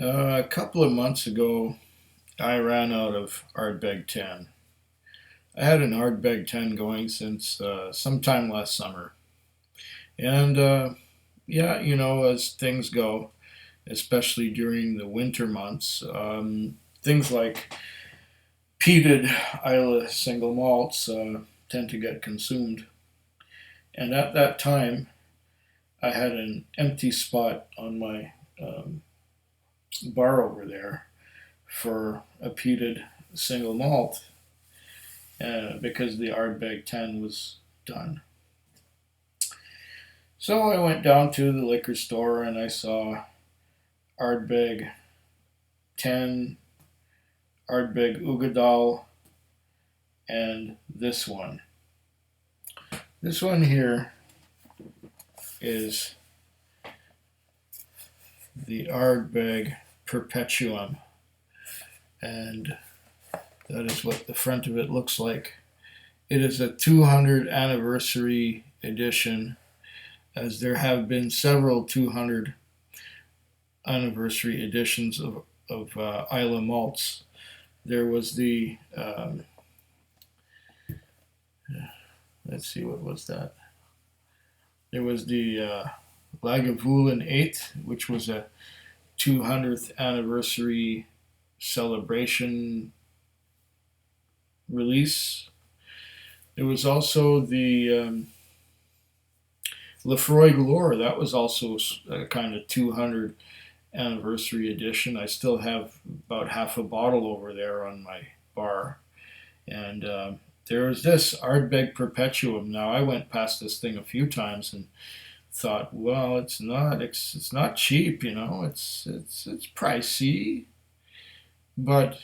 A couple of months ago, I ran out of Ardbeg 10. I had an Ardbeg 10 going since sometime last summer. And yeah, as things go, especially during the winter months, things like peated Islay single malts tend to get consumed. And at that time, I had an empty spot on my bar over there for a peated single malt because the Ardbeg 10 was done. So I went down to the liquor store and I saw Ardbeg 10, Ardbeg Ugadal, and this one. This one here is the Ardbeg Perpetuum, and that is what the front of it looks like. It is a 200 anniversary edition, as there have been several 200 anniversary editions of Islay malts. There was the, let's see, what was that? There was the Lagavulin 8, which was a 200th anniversary celebration release. There was also the Lefroy Galore. That was also a kind of 200 anniversary edition. I still have about half a bottle over there on my bar. And there was this Ardbeg Perpetuum. Now I went past this thing a few times and thought, well, it's not cheap, it's pricey. But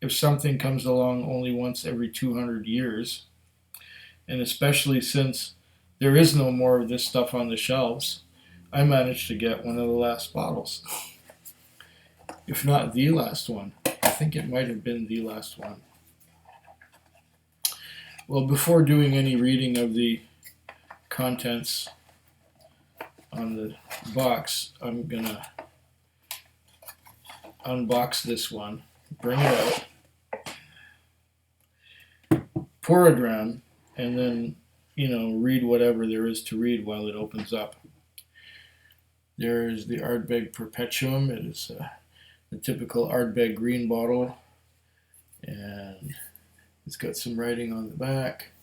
if something comes along only once every 200 years, and especially since there is no more of this stuff on the shelves, I managed to get one of the last bottles. If not the last one. I think it might have been the last one. Well, before doing any reading of the contents on the box, I'm going to unbox this one, bring it out, pour a dram, and then, read whatever there is to read while it opens up. There is the Ardbeg Perpetuum. It is the typical Ardbeg green bottle, and it's got some writing on the back,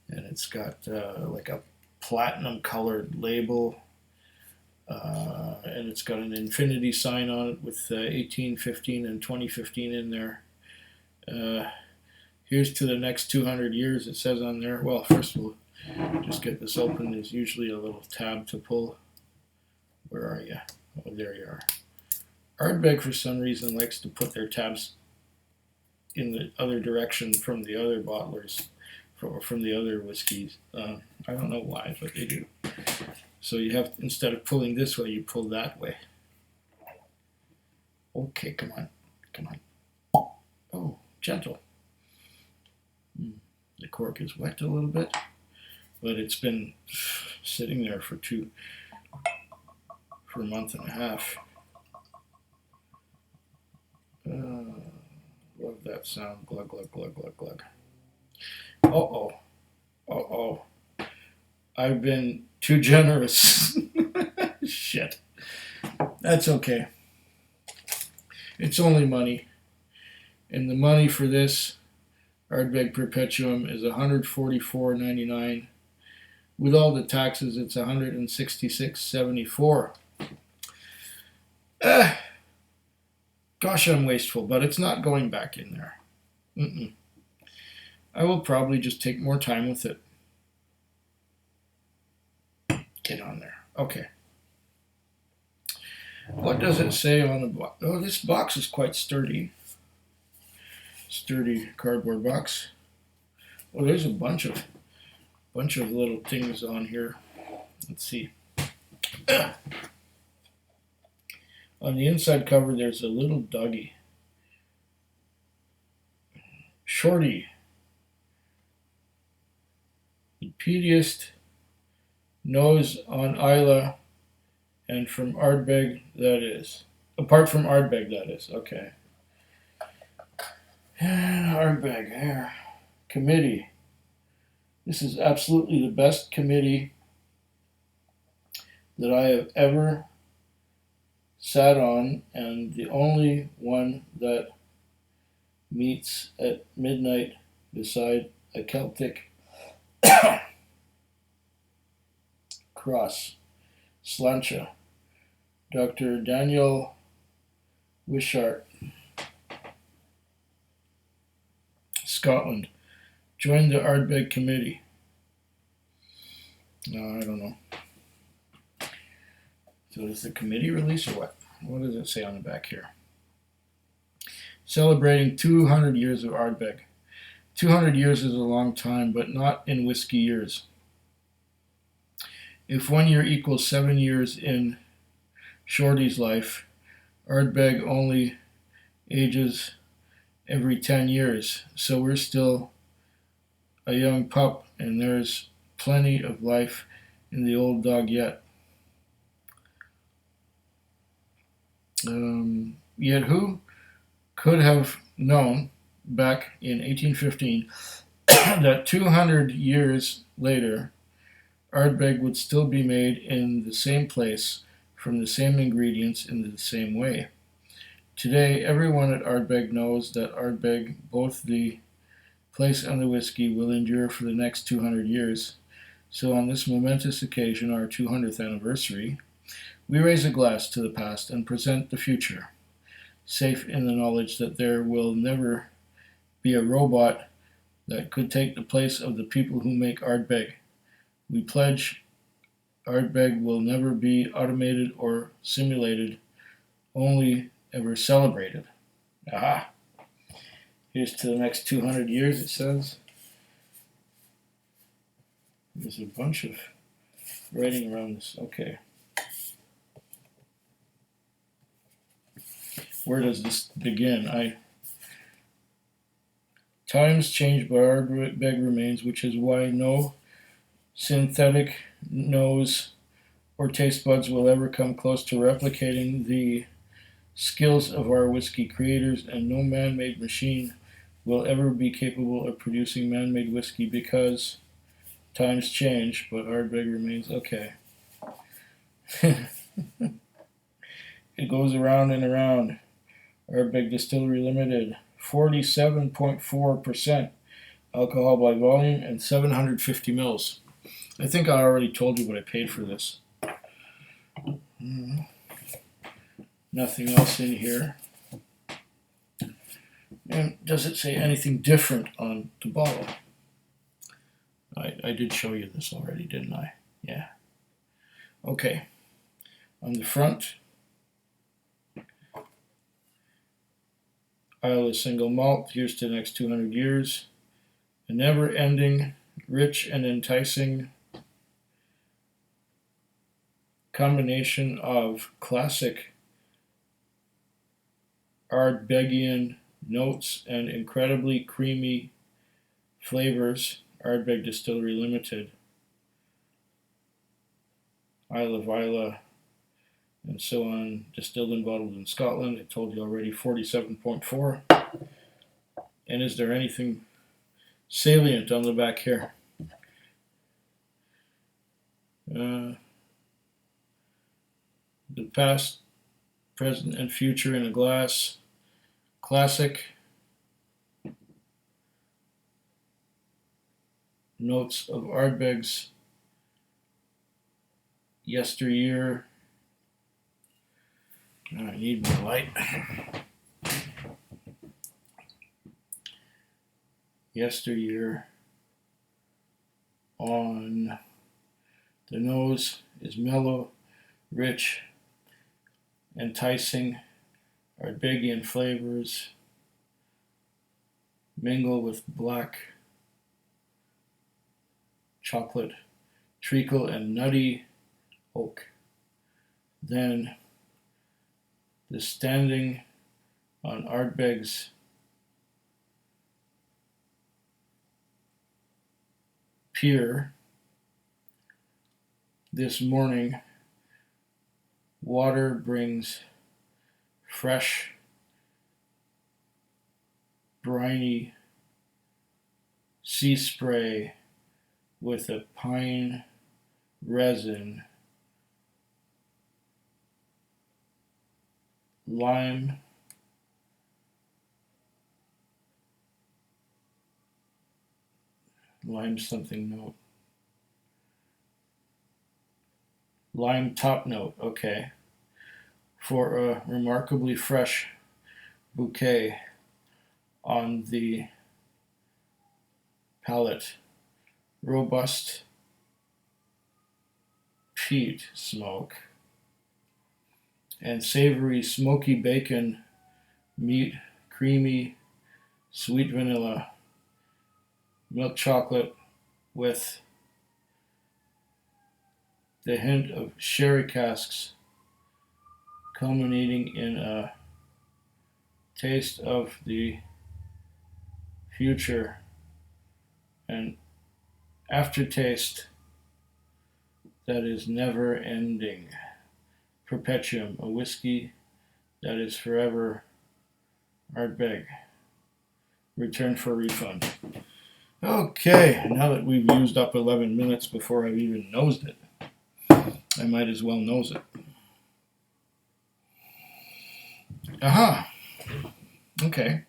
and it's got like a platinum colored label, and it's got an infinity sign on it with 1815 and 2015 in there. Here's to the next 200 years, it says on there. Well, first we'll just get this open. There's usually a little tab to pull. Where are you? Oh, there you are. Ardbeg, for some reason, likes to put their tabs in the other direction from the other bottlers, from the other whiskeys. I don't know why, but they do. So you have, instead of pulling this way, you pull that way. Okay, come on. Oh, gentle. The cork is wet a little bit, but it's been sitting there for a month and a half. Love that sound. Glug, glug, glug, glug, glug. Uh-oh. I've been too generous. Shit. That's okay. It's only money. And the money for this Ardbeg Perpetuum is $144.99. With all the taxes, it's $166.74. Gosh, I'm wasteful, but it's not going back in there. I will probably just take more time with it. Get on there. Okay. What does it say on the box? Oh, this box is quite sturdy. Sturdy cardboard box. Oh, there's a bunch of little things on here. Let's see. On the inside cover, there's a little doggy. Shorty. The peatiest nose on Islay, and from Ardbeg that is. Apart from Ardbeg, that is. Okay. And Ardbeg, here. Committee. This is absolutely the best committee that I have ever sat on, and the only one that meets at midnight beside a Celtic cross. Slancha. Dr. Daniel Wishart, Scotland, joined the Ardbeg committee. No, I don't know. So is the committee release or what? What does it say on the back here? Celebrating 200 years of Ardbeg. 200 years is a long time, but not in whiskey years. If 1 year equals 7 years in Shorty's life, Ardbeg only ages every 10 years, so we're still a young pup, and there's plenty of life in the old dog yet. Yet who could have known back in 1815 that 200 years later, Ardbeg would still be made in the same place, from the same ingredients, in the same way. Today, everyone at Ardbeg knows that Ardbeg, both the place and the whiskey, will endure for the next 200 years. So on this momentous occasion, our 200th anniversary, we raise a glass to the past and present the future, safe in the knowledge that there will never be a robot that could take the place of the people who make Ardbeg. We pledge Ardbeg will never be automated or simulated, only ever celebrated. Aha! Here's to the next 200 years, it says. There's a bunch of writing around this. Okay. Where does this begin? Times change, but Ardbeg remains, which is why no synthetic nose or taste buds will ever come close to replicating the skills of our whiskey creators, and no man-made machine will ever be capable of producing man-made whiskey, because times change, but Ardbeg remains. Okay. It goes around and around. Ardbeg Distillery Limited, 47.4% alcohol by volume and 750 mils. I think I already told you what I paid for this. Nothing else in here. And does it say anything different on the bottle? I did show you this already, didn't I? Yeah. Okay. On the front, Islay single malt, here's to the next 200 years. A never-ending, rich and enticing combination of classic Ardbegian notes and incredibly creamy flavors. Ardbeg Distillery Limited. Islay, and so on, distilled and bottled in Scotland. I told you already, 47.4. And is there anything salient on the back here? The past, present, and future in a glass. Classic. Notes of Ardbeg's yesteryear. I need more light. Yesteryear. On the nose is mellow, rich, enticing. Ardbegian flavors mingle with black chocolate, treacle, and nutty oak. Then the standing on Ardbeg's pier this morning, water brings fresh, briny sea spray with a pine resin, lime, something note, lime top note, okay, for a remarkably fresh bouquet on the palate. Robust peat smoke and savory smoky bacon, meat, creamy, sweet vanilla, milk chocolate with the hint of sherry casks, culminating in a taste of the future, an aftertaste that is never ending. Perpetuum, a whiskey that is forever. Ardbeg. Return for refund. Okay, now that we've used up 11 minutes before I've even nosed it, I might as well nose it. Aha! Okay.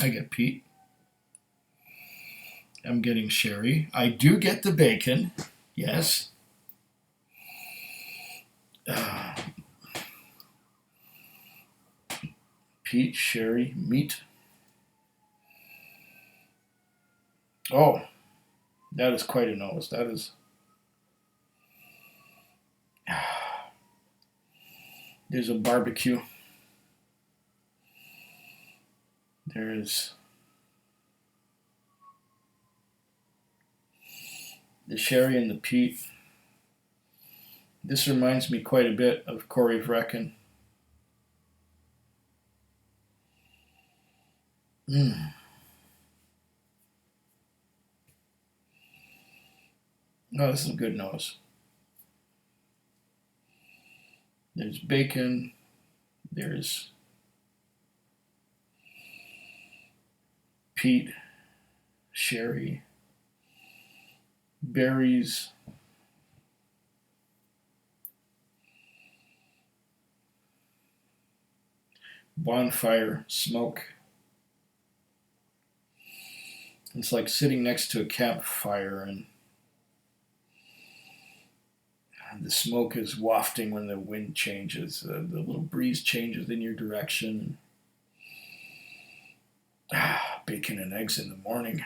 I get peat. I'm getting sherry. I do get the bacon. Yes. Peat, sherry, meat. Oh, that is quite a nose. That is. There's a barbecue. There's the sherry and the peat. This reminds me quite a bit of Corey Vrecken. Oh, this is a good nose. There's bacon. There's peat, sherry, berries, bonfire, smoke. It's like sitting next to a campfire and the smoke is wafting when the wind changes. The little breeze changes in your direction. Bacon and eggs in the morning.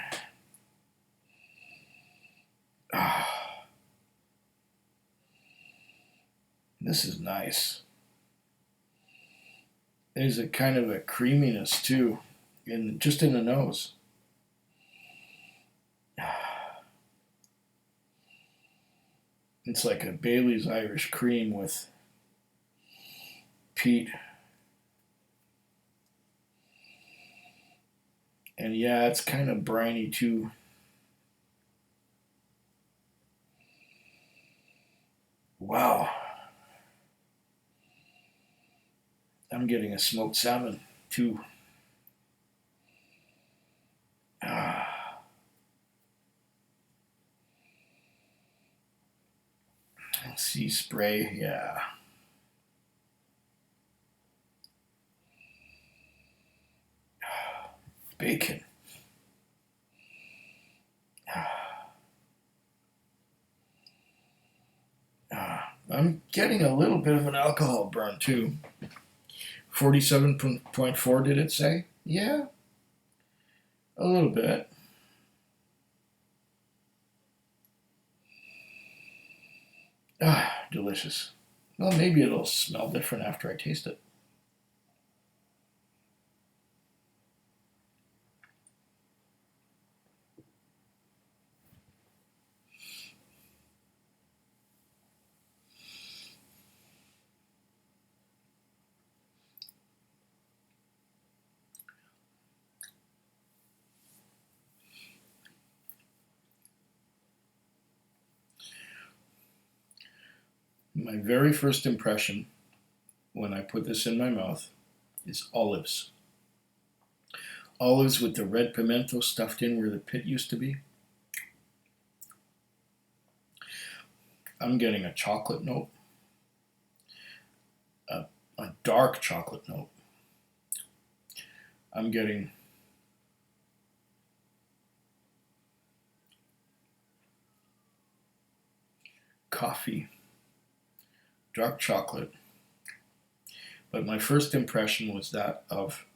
This is nice. There's a kind of a creaminess too, just in the nose. It's like a Bailey's Irish cream with peat. And yeah, it's kind of briny too. Wow. I'm getting a smoked salmon too. Sea spray, yeah. Bacon. I'm getting a little bit of an alcohol burn too. 47.4 did it say? Yeah, a little bit. Delicious. Well, maybe it'll smell different after I taste it. My very first impression when I put this in my mouth is olives. Olives with the red pimento stuffed in where the pit used to be. I'm getting a chocolate note, a dark chocolate note. I'm getting coffee, dark chocolate. But my first impression was that of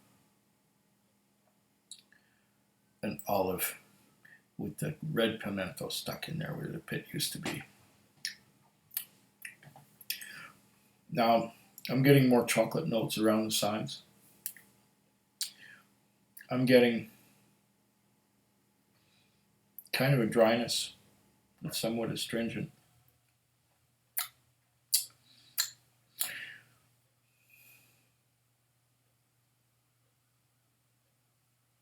an olive with the red pimento stuck in there where the pit used to be. Now, I'm getting more chocolate notes around the sides. I'm getting kind of a dryness that's somewhat astringent.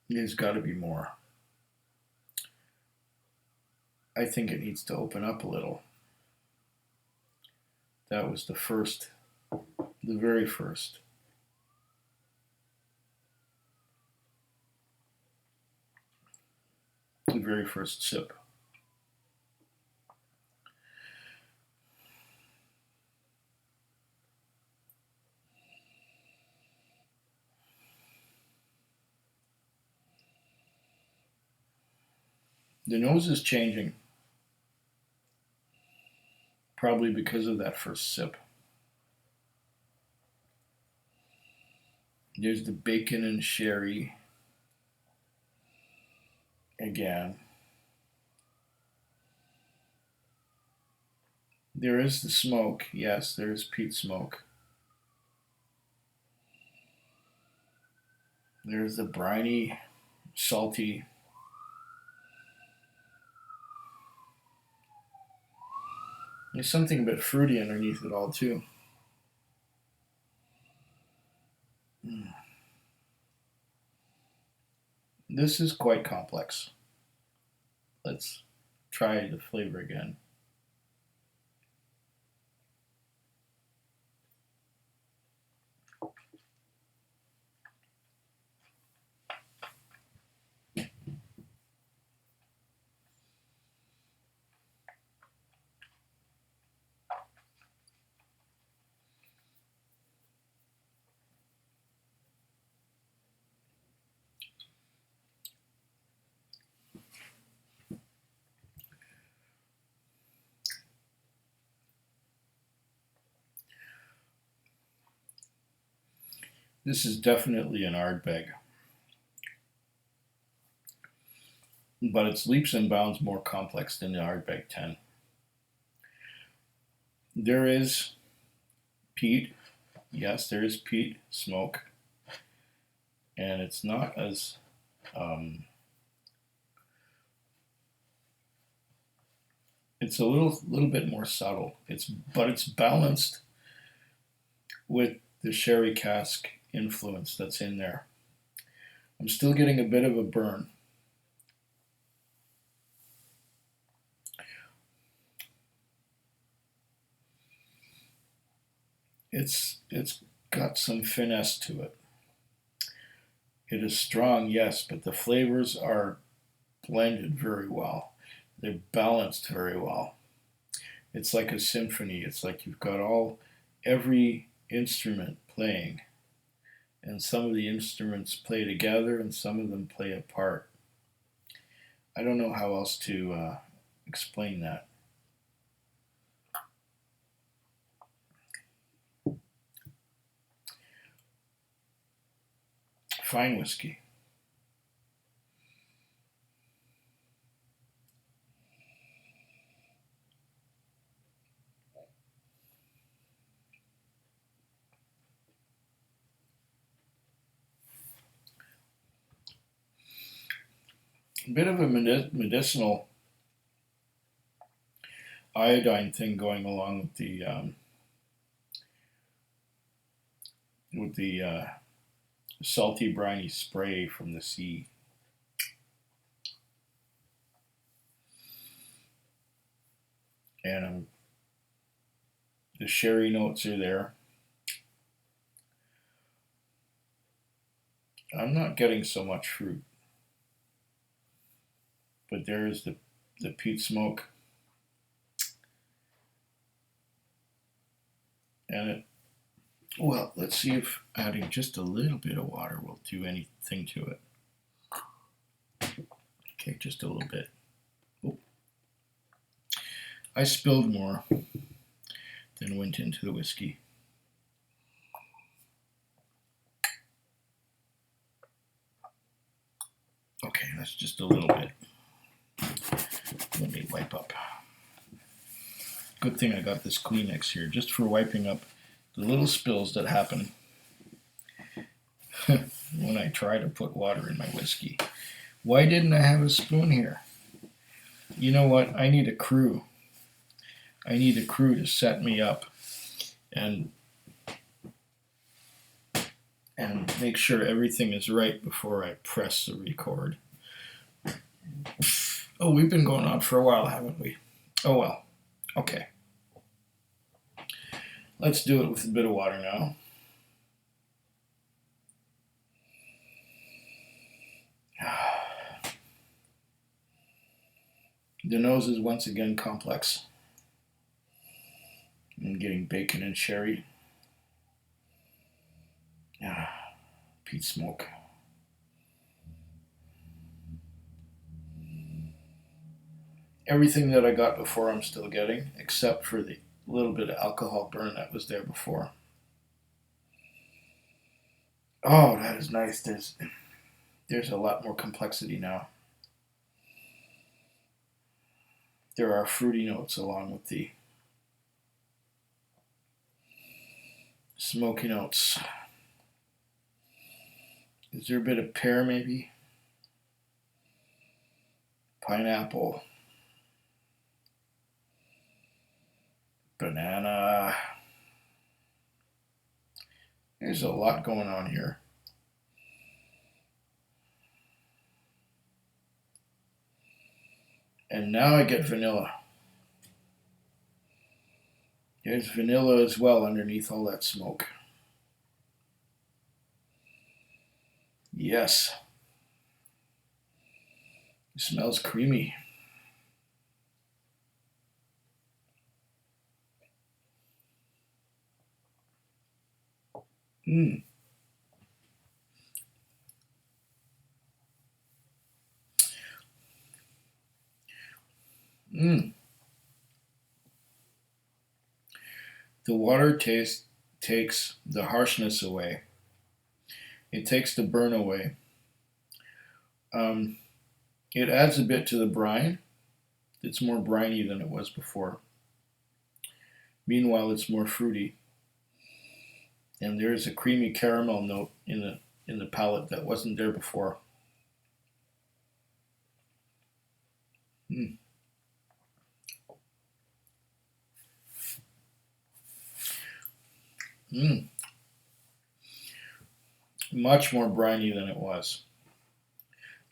There's got to be more. I think it needs to open up a little. That was the very first. The very first sip. The nose is changing, probably because of that first sip. There's the bacon and sherry again. There is the smoke. Yes, there is peat smoke. There's the briny, salty. There's something a bit fruity underneath it all, too. This is quite complex. Let's try the flavor again. This is definitely an Ardbeg, but it's leaps and bounds more complex than the Ardbeg 10. There is peat. Yes, there is peat smoke, and it's not as it's a little bit more subtle. But it's balanced with the sherry cask influence that's in there. I'm still getting a bit of a burn. It's got some finesse to it. It is strong, yes, but the flavors are blended very well. They're balanced very well. It's like a symphony. It's like you've got every instrument playing, and some of the instruments play together and some of them play apart. I don't know how else to explain that. Fine whiskey. A bit of a medicinal iodine thing going along with the salty briny spray from the sea. And the sherry notes are there. I'm not getting so much fruit, but there's the peat smoke, and it. Well, let's see if adding just a little bit of water will do anything to it. Okay, just a little bit. Oh. I spilled more than went into the whiskey. Okay, that's just a little bit. Let me wipe up. Good thing I got this Kleenex here, just for wiping up the little spills that happen when I try to put water in my whiskey. Why didn't I have a spoon here? You know what? I need a crew. I need a crew to set me up and make sure everything is right before I press the record. Oh, we've been going on for a while, haven't we? Oh well. Okay. Let's do it with a bit of water now. The nose is once again complex. I'm getting bacon and sherry. Peat smoke. Everything that I got before I'm still getting, except for the little bit of alcohol burn that was there before. Oh, that is nice. There's a lot more complexity now. There are fruity notes along with the smoky notes. Is there a bit of pear maybe? Pineapple. Banana. There's a lot going on here. And now I get vanilla. There's vanilla as well underneath all that smoke. Yes. It smells creamy. Mmm. Mmm. The water taste takes the harshness away. It takes the burn away. It adds a bit to the brine. It's more briny than it was before. Meanwhile, it's more fruity, and there's a creamy caramel note in the palate that wasn't there before. Mm. Mm. Much more briny than it was.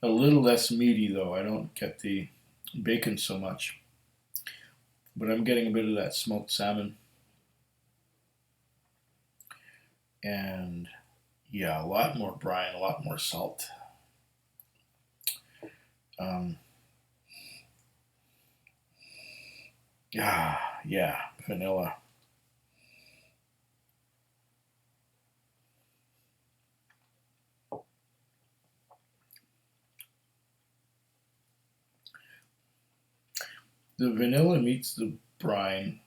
A little less meaty though. I don't get the bacon so much, but I'm getting a bit of that smoked salmon, and yeah, a lot more brine, a lot more salt. Um, yeah, vanilla. The vanilla meets the brine,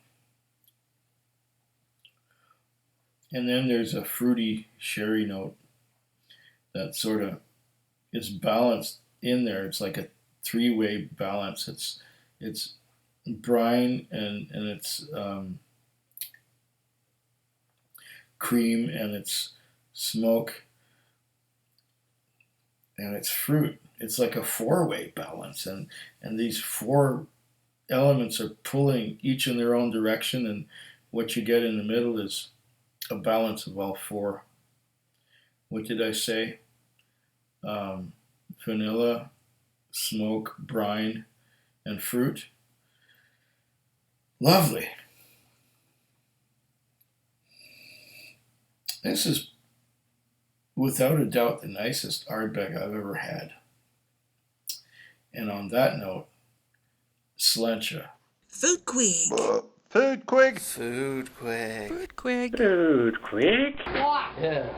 and then there's a fruity sherry note that sort of is balanced in there. It's like a three-way balance. It's brine and it's cream and it's smoke and it's fruit. It's like a four-way balance, and these four elements are pulling each in their own direction, and what you get in the middle is a balance of all four. What did I say? Vanilla, smoke, brine, and fruit. Lovely. This is without a doubt the nicest Ardbeg I've ever had. And on that note, Slencha. Food Quig. Food Quig. Food Quig. Food Quig. Food Quig. Yeah.